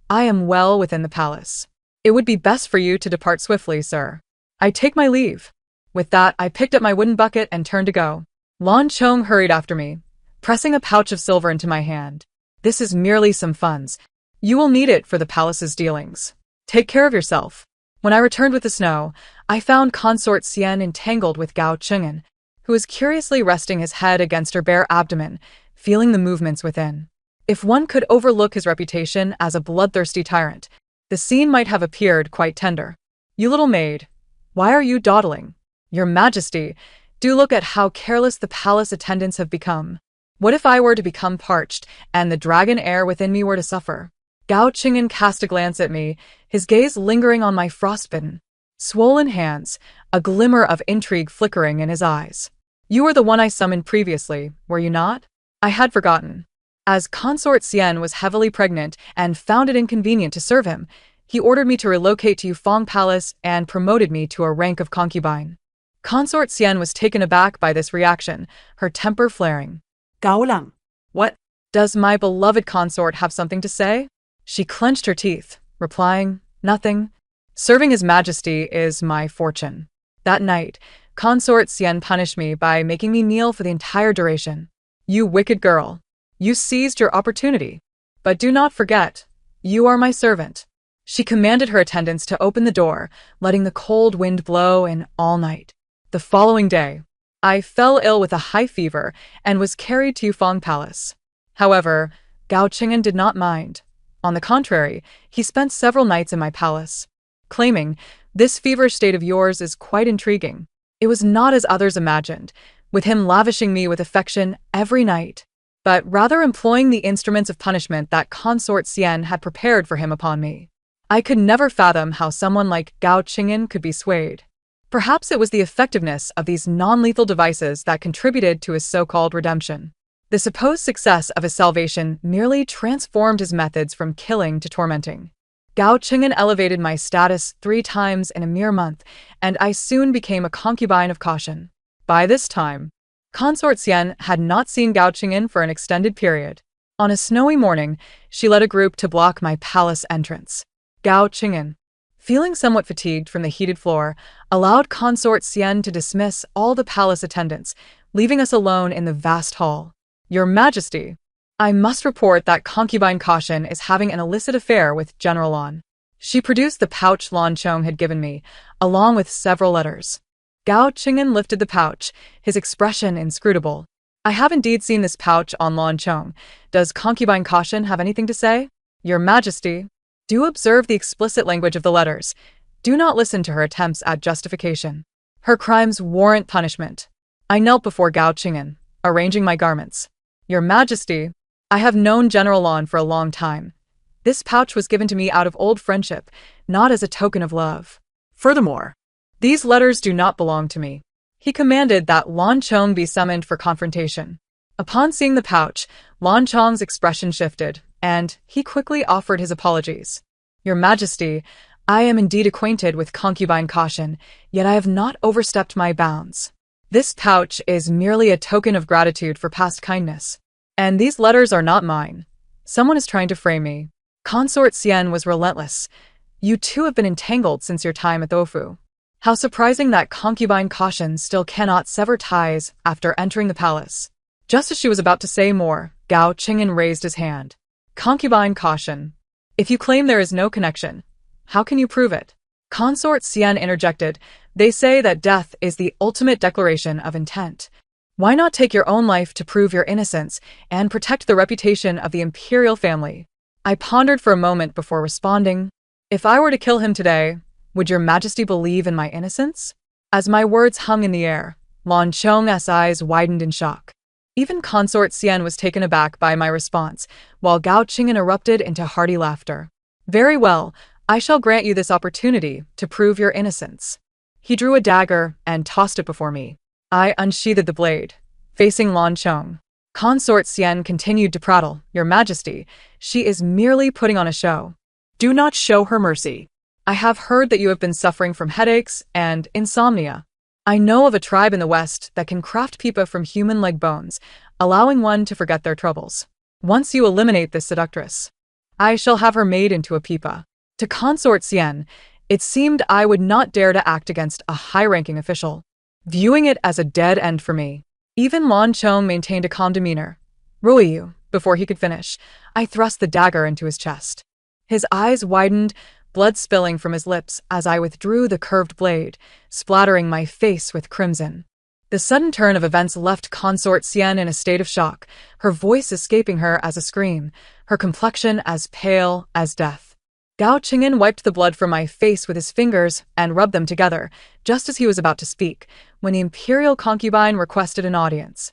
I am well within the palace. It would be best for you to depart swiftly, sir. I take my leave. With that, I picked up my wooden bucket and turned to go. Lan Chong hurried after me, pressing a pouch of silver into my hand. This is merely some funds. You will need it for the palace's dealings. Take care of yourself. When I returned with the snow, I found Consort Xian entangled with Gao Qing'an, who was curiously resting his head against her bare abdomen, feeling the movements within. If one could overlook his reputation as a bloodthirsty tyrant, the scene might have appeared quite tender. You little maid, why are you dawdling? Your Majesty, do look at how careless the palace attendants have become. What if I were to become parched, and the dragon air within me were to suffer? Gao Qing'an cast a glance at me, his gaze lingering on my frostbitten, swollen hands, a glimmer of intrigue flickering in his eyes. You were the one I summoned previously, were you not? I had forgotten. As Consort Xian was heavily pregnant and found it inconvenient to serve him, he ordered me to relocate to Yufeng Palace and promoted me to a rank of concubine. Consort Xian was taken aback by this reaction, her temper flaring. Gao Lang. What? Does my beloved consort have something to say? She clenched her teeth, replying, nothing. Serving His Majesty is my fortune. That night, Consort Xian punished me by making me kneel for the entire duration. You wicked girl. You seized your opportunity. But do not forget, you are my servant. She commanded her attendants to open the door, letting the cold wind blow in all night. The following day, I fell ill with a high fever and was carried to Yufeng Palace. However, Gao Qing'an did not mind. On the contrary, he spent several nights in my palace, claiming, "This feverish state of yours is quite intriguing." It was not as others imagined, with him lavishing me with affection every night, but rather employing the instruments of punishment that Consort Xian had prepared for him upon me. I could never fathom how someone like Gao Qing'an could be swayed. Perhaps it was the effectiveness of these non-lethal devices that contributed to his so-called redemption. The supposed success of his salvation merely transformed his methods from killing to tormenting. Gao Qing'an elevated my status 3 times in a mere month, and I soon became a concubine of caution. By this time, Consort Xian had not seen Gao Qing'an for an extended period. On a snowy morning, she led a group to block my palace entrance. Gao Qing'an, feeling somewhat fatigued from the heated floor, allowed Consort Xian to dismiss all the palace attendants, leaving us alone in the vast hall. Your Majesty, I must report that concubine Caution is having an illicit affair with General Lan. She produced the pouch Lan Chong had given me, along with several letters. Gao Qing'an lifted the pouch, his expression inscrutable. I have indeed seen this pouch on Lan Chong. Does concubine Caution have anything to say? Your Majesty, do observe the explicit language of the letters. Do not listen to her attempts at justification. Her crimes warrant punishment. I knelt before Gao Qing'an, arranging my garments. Your Majesty, I have known General Lan for a long time. This pouch was given to me out of old friendship, not as a token of love. Furthermore, these letters do not belong to me. He commanded that Lan Chong be summoned for confrontation. Upon seeing the pouch, Lan Chong's expression shifted, and he quickly offered his apologies. Your Majesty, I am indeed acquainted with concubine Caution, yet I have not overstepped my bounds. This pouch is merely a token of gratitude for past kindness. And these letters are not mine. Someone is trying to frame me. Consort Xian was relentless. You two have been entangled since your time at Thofu. How surprising that concubine Caution still cannot sever ties after entering the palace. Just as she was about to say more, Gao Qing'an raised his hand. Concubine Caution. If you claim there is no connection, how can you prove it? Consort Xian interjected. They say that death is the ultimate declaration of intent. Why not take your own life to prove your innocence and protect the reputation of the imperial family? I pondered for a moment before responding. If I were to kill him today, would your Majesty believe in my innocence? As my words hung in the air, Lan Chong's eyes widened in shock. Even Consort Xian was taken aback by my response, while Gao Qing'an erupted into hearty laughter. Very well, I shall grant you this opportunity to prove your innocence. He drew a dagger and tossed it before me. I unsheathed the blade, facing Lan Chong. Consort Xian continued to prattle. Your Majesty, she is merely putting on a show. Do not show her mercy. I have heard that you have been suffering from headaches and insomnia. I know of a tribe in the West that can craft pipa from human leg bones, allowing one to forget their troubles. Once you eliminate this seductress, I shall have her made into a pipa. To Consort Xian, it seemed I would not dare to act against a high-ranking official, viewing it as a dead end for me. Even Lan Chong maintained a calm demeanor. Ruiyu, before he could finish, I thrust the dagger into his chest. His eyes widened, blood spilling from his lips as I withdrew the curved blade, splattering my face with crimson. The sudden turn of events left Consort Xian in a state of shock, her voice escaping her as a scream, her complexion as pale as death. Gao Qing'an wiped the blood from my face with his fingers and rubbed them together, just as he was about to speak, when the imperial concubine requested an audience.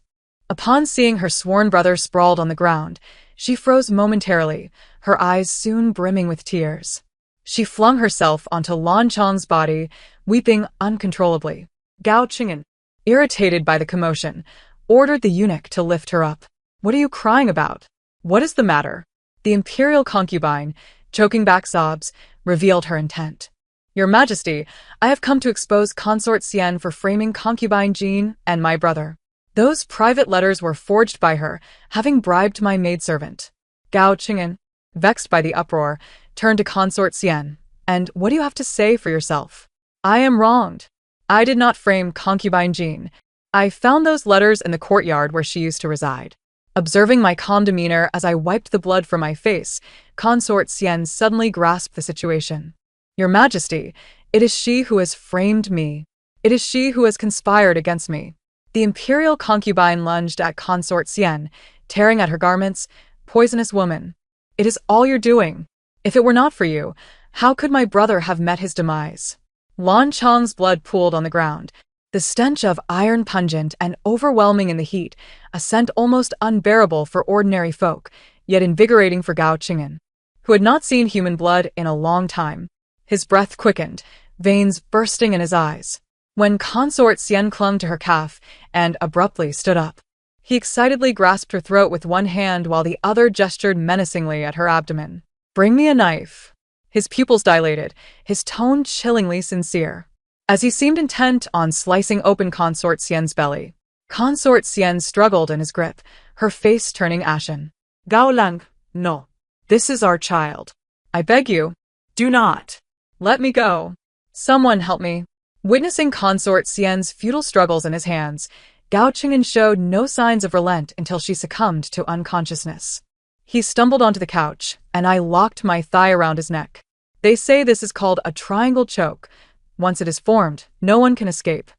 Upon seeing her sworn brother sprawled on the ground, she froze momentarily, her eyes soon brimming with tears. She flung herself onto Lan Chang's body, weeping uncontrollably. Gao Qing'an, irritated by the commotion, ordered the eunuch to lift her up. "What are you crying about? What is the matter?" The imperial concubine, choking back sobs, revealed her intent. "Your Majesty, I have come to expose Consort Xian for framing concubine Jean and my brother. Those private letters were forged by her, having bribed my maidservant." Gao Qing'an, vexed by the uproar, turned to Consort Xian. "And what do you have to say for yourself?" "I am wronged. I did not frame concubine Jean. I found those letters in the courtyard where she used to reside." Observing my calm demeanor as I wiped the blood from my face, Consort Xian suddenly grasped the situation. "Your Majesty, it is she who has framed me. It is she who has conspired against me." The imperial concubine lunged at Consort Xian, tearing at her garments. "Poisonous woman! It is all your doing. If it were not for you, how could my brother have met his demise?" Lan Chang's blood pooled on the ground, the stench of iron pungent and overwhelming in the heat, a scent almost unbearable for ordinary folk, yet invigorating for Gao Qing'an, who had not seen human blood in a long time. His breath quickened, veins bursting in his eyes. When Consort Xian clung to her calf and abruptly stood up, he excitedly grasped her throat with one hand while the other gestured menacingly at her abdomen. "Bring me a knife." His pupils dilated, his tone chillingly sincere, as he seemed intent on slicing open Consort Xian's belly. Consort Xian struggled in his grip, her face turning ashen. Gao Lang, no. This is our child. "I beg you, Do not. let me go. Someone help me." Witnessing Consort Xian's futile struggles in his hands, Gao Qing'an showed no signs of relent until she succumbed to unconsciousness. He stumbled onto the couch, and I locked my thigh around his neck. They say this is called a triangle choke. Once it is formed, no one can escape.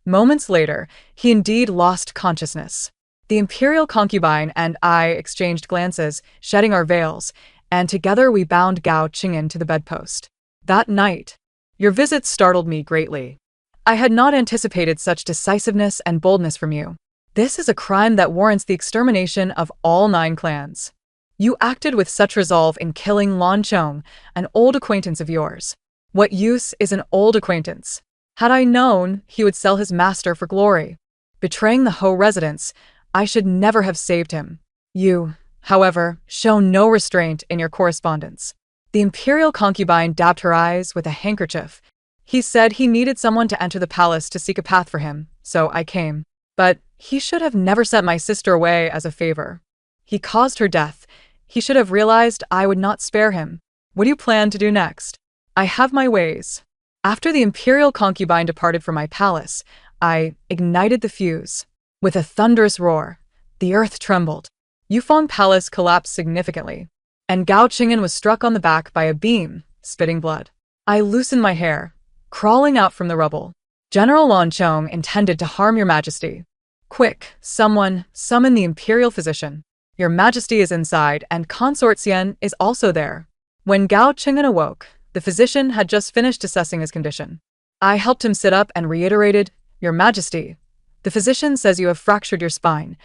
Moments later, he indeed lost consciousness. The imperial concubine and I exchanged glances, shedding our veils, and together we bound Gao Qing'an to the bedpost. That night, your visit startled me greatly. I had not anticipated such decisiveness and boldness from you. This is a crime that warrants the extermination of all 9 clans. You acted with such resolve in killing Lan Chong, an old acquaintance of yours. What use is an old acquaintance? Had I known, he would sell his master for glory. Betraying the Ho residence, I should never have saved him. You, however, show no restraint in your correspondence. The imperial concubine dabbed her eyes with a handkerchief. He said he needed someone to enter the palace to seek a path for him, so I came. But he should have never sent my sister away as a favor. He caused her death. He should have realized I would not spare him. What do you plan to do next? I have my ways. After the imperial concubine departed from my palace, I ignited the fuse. With a thunderous roar, the earth trembled. Yufeng Palace collapsed significantly, and Gao Qing'an was struck on the back by a beam, spitting blood. I loosened my hair, crawling out from the rubble. "General Lan Chong intended to harm your Majesty. Quick, someone, summon the imperial physician. Your Majesty is inside, and Consort Xian is also there." When Gao Qing'an awoke, the physician had just finished assessing his condition. I helped him sit up and reiterated, "Your Majesty, the physician says you have fractured your spine.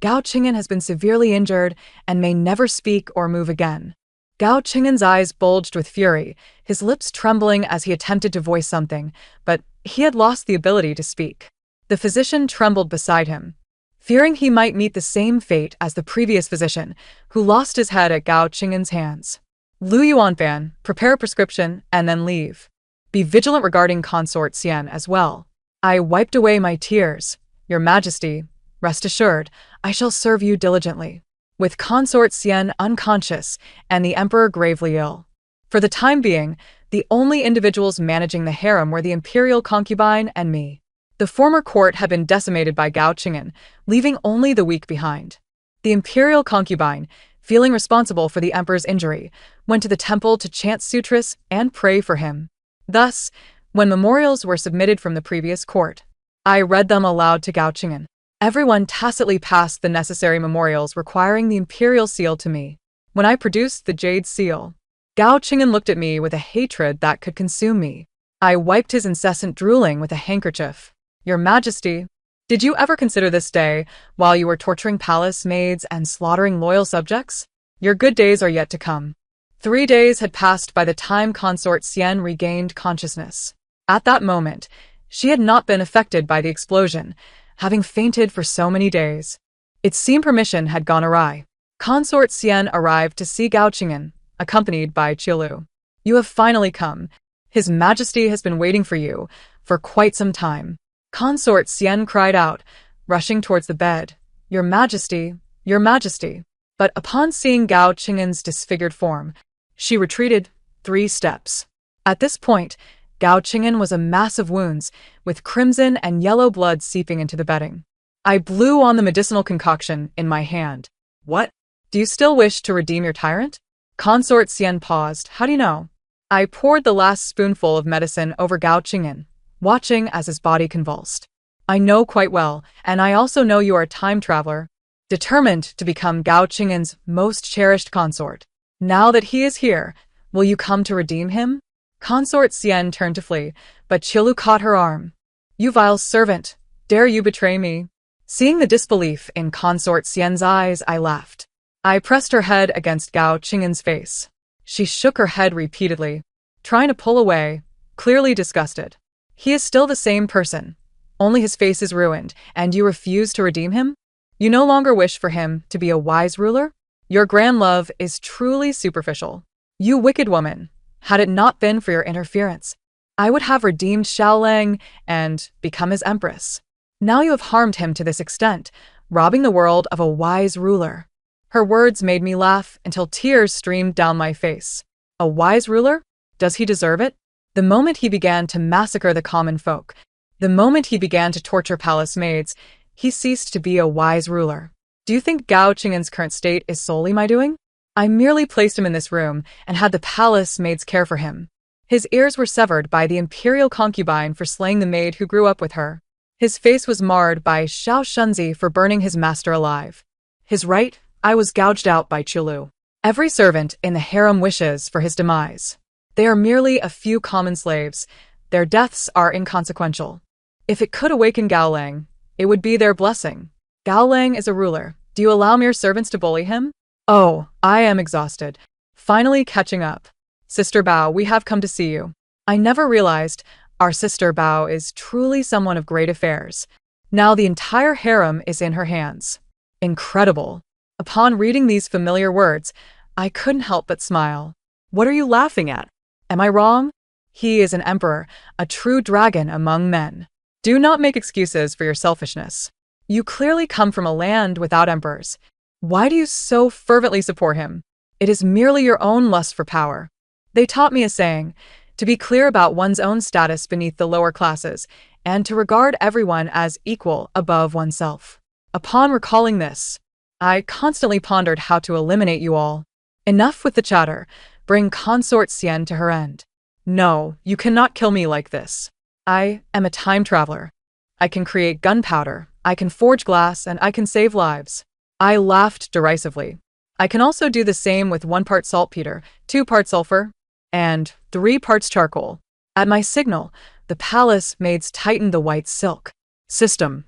Gao Qing'an has been severely injured and may never speak or move again." Gao Qing'an's eyes bulged with fury, his lips trembling as he attempted to voice something, but he had lost the ability to speak. The physician trembled beside him, fearing he might meet the same fate as the previous physician, who lost his head at Gao Qing'an's hands. "Lu Yuanfan, prepare a prescription and then leave. Be vigilant regarding Consort Xian as well." I wiped away my tears. "Your Majesty, rest assured, I shall serve you diligently." With Consort Xian unconscious and the Emperor gravely ill, for the time being, the only individuals managing the harem were the imperial concubine and me. The former court had been decimated by Gao Qing'an, leaving only the weak behind. The imperial concubine, feeling responsible for the emperor's injury, went to the temple to chant sutras and pray for him. Thus, when memorials were submitted from the previous court, I read them aloud to Gao Qing'an. Everyone tacitly passed the necessary memorials requiring the imperial seal to me. When I produced the jade seal, Gao Qing'an looked at me with a hatred that could consume me. I wiped his incessant drooling with a handkerchief. "Your Majesty, did you ever consider this day while you were torturing palace maids and slaughtering loyal subjects? Your good days are yet to come." 3 days had passed by the time Consort Xian regained consciousness. At that moment, she had not been affected by the explosion, having fainted for so many days. It seemed her mission had gone awry. Consort Xian arrived to see Gao Qing'an, accompanied by Qilu. You have finally come. His Majesty has been waiting for you for quite some time. Consort Xian cried out, rushing towards the bed. Your Majesty, Your Majesty. But upon seeing Gao Qing'an's disfigured form, she retreated 3 steps. At this point, Gao Qing'an was a mass of wounds, with crimson and yellow blood seeping into the bedding. I blew on the medicinal concoction in my hand. What? Do you still wish to redeem your tyrant? Consort Xian paused. How do you know? I poured the last spoonful of medicine over Gao Qing'an, watching as his body convulsed. I know quite well, and I also know you are a time traveler, determined to become Gao Qing'an's most cherished consort. Now that he is here, will you come to redeem him? Consort Xian turned to flee, but Qilu caught her arm. You vile servant, dare you betray me? Seeing the disbelief in Consort Xian's eyes, I laughed. I pressed her head against Gao Qing'an's face. She shook her head repeatedly, trying to pull away, clearly disgusted. He is still the same person, only his face is ruined, and you refuse to redeem him? You no longer wish for him to be a wise ruler? Your grand love is truly superficial. You wicked woman, had it not been for your interference, I would have redeemed Xiaolang and become his empress. Now you have harmed him to this extent, robbing the world of a wise ruler. Her words made me laugh until tears streamed down my face. A wise ruler? Does he deserve it? The moment he began to massacre the common folk, the moment he began to torture palace maids, he ceased to be a wise ruler. Do you think Gao Qing'an's current state is solely my doing? I merely placed him in this room and had the palace maids care for him. His ears were severed by the imperial concubine for slaying the maid who grew up with her. His face was marred by Xiao Shunzi for burning his master alive. His right eye was gouged out by Qilu. Every servant in the harem wishes for his demise. They are merely a few common slaves. Their deaths are inconsequential. If it could awaken Gao Lang, it would be their blessing. Gao Lang is a ruler. Do you allow mere servants to bully him? Oh, I am exhausted. Finally catching up. Sister Bao, we have come to see you. I never realized our sister Bao is truly someone of great affairs. Now the entire harem is in her hands. Incredible. Upon reading these familiar words, I couldn't help but smile. What are you laughing at? Am I wrong? He is an emperor, a true dragon among men. Do not make excuses for your selfishness. You clearly come from a land without emperors. Why do you so fervently support him? It is merely your own lust for power. They taught me a saying, to be clear about one's own status beneath the lower classes, and to regard everyone as equal above oneself. Upon recalling this, I constantly pondered how to eliminate you all. Enough with the chatter. Bring Consort Xian to her end. No, you cannot kill me like this. I am a time traveler. I can create gunpowder, I can forge glass, and I can save lives. I laughed derisively. I can also do the same with 1 part saltpeter, 2 parts sulfur, and 3 parts charcoal. At my signal, the palace maids tightened the white silk. System.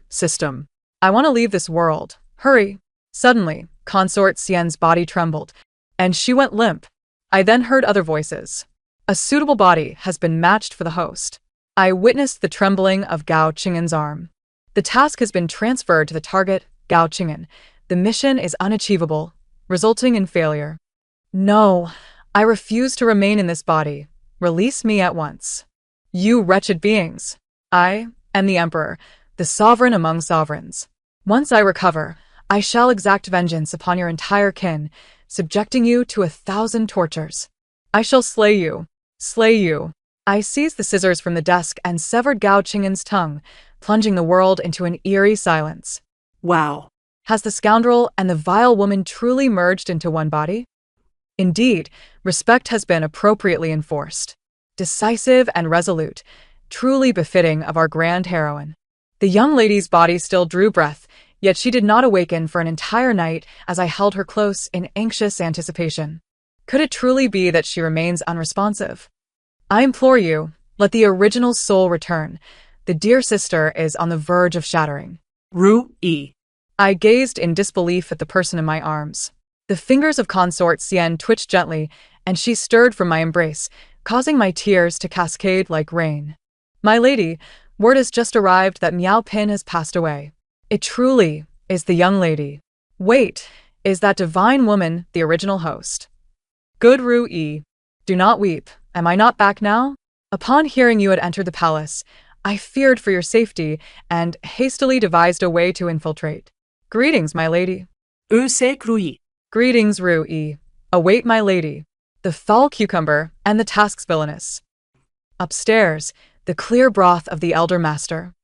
I want to leave this world. Hurry. Suddenly, Consort Xian's body trembled, and she went limp. I then heard other voices. A suitable body has been matched for the host. I witnessed the trembling of Gao Qing'an's arm. The task has been transferred to the target, Gao Qing'an. The mission is unachievable, resulting in failure. No, I refuse to remain in this body. Release me at once. You wretched beings. I am the emperor, the sovereign among sovereigns. Once I recover, I shall exact vengeance upon your entire kin, subjecting you to 1,000 tortures. I shall slay you. I seized the scissors from the desk and severed Gao Qing'an's tongue, plunging the world into an eerie silence. Wow. Has the scoundrel and the vile woman truly merged into one body? Indeed, respect has been appropriately enforced. Decisive and resolute, truly befitting of our grand heroine. The young lady's body still drew breath, yet she did not awaken for an entire night as I held her close in anxious anticipation. Could it truly be that she remains unresponsive? I implore you, let the original soul return. The dear sister is on the verge of shattering. Ru-yi. I gazed in disbelief at the person in my arms. The fingers of Consort Xian twitched gently, and she stirred from my embrace, causing my tears to cascade like rain. My lady, word has just arrived that Miao Pin has passed away. It truly is the young lady. Wait, is that divine woman the original host? Good Ru Yi, do not weep. Am I not back now? Upon hearing you had entered the palace, I feared for your safety and hastily devised a way to infiltrate. Greetings, my lady. C'est Ru. Greetings, Ru Yi. Await my lady. The foul cucumber and the tasks villainous. Upstairs, the clear broth of the elder master.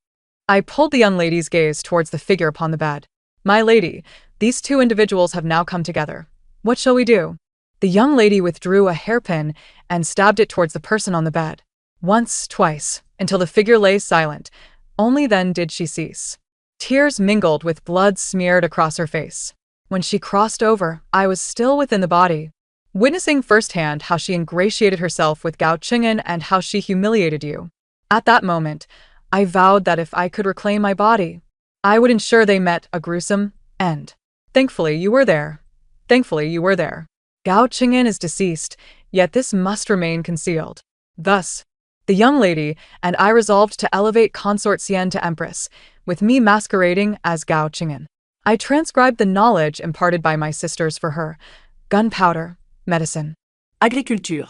I pulled the young lady's gaze towards the figure upon the bed. My lady, these two individuals have now come together. What shall we do? The young lady withdrew a hairpin and stabbed it towards the person on the bed. Once, twice, until the figure lay silent. Only then did she cease. Tears mingled with blood smeared across her face. When she crossed over, I was still within the body, witnessing firsthand how she ingratiated herself with Gao Qing'an and how she humiliated you. At that moment, I vowed that if I could reclaim my body, I would ensure they met a gruesome end. Thankfully, you were there. Thankfully, you were there. Gao Qing'an is deceased, yet this must remain concealed. Thus, the young lady and I resolved to elevate Consort Xian to Empress, with me masquerading as Gao Qing'an. I transcribed the knowledge imparted by my sisters for her: gunpowder, medicine, Agriculture.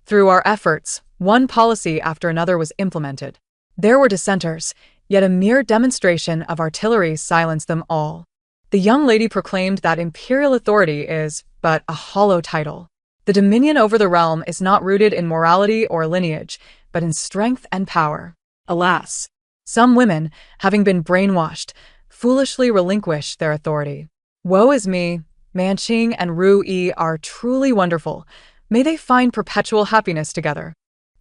Through our efforts, one policy after another was implemented. There were dissenters, yet a mere demonstration of artillery silenced them all. The young lady proclaimed that imperial authority is but a hollow title. The dominion over the realm is not rooted in morality or lineage, but in strength and power. Alas, some women, having been brainwashed, foolishly relinquish their authority. Woe is me. Manqing and Ru Yi are truly wonderful. May they find perpetual happiness together.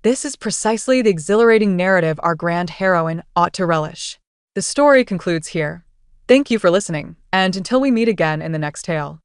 This is precisely the exhilarating narrative our grand heroine ought to relish. The story concludes here. Thank you for listening, and until we meet again in the next tale.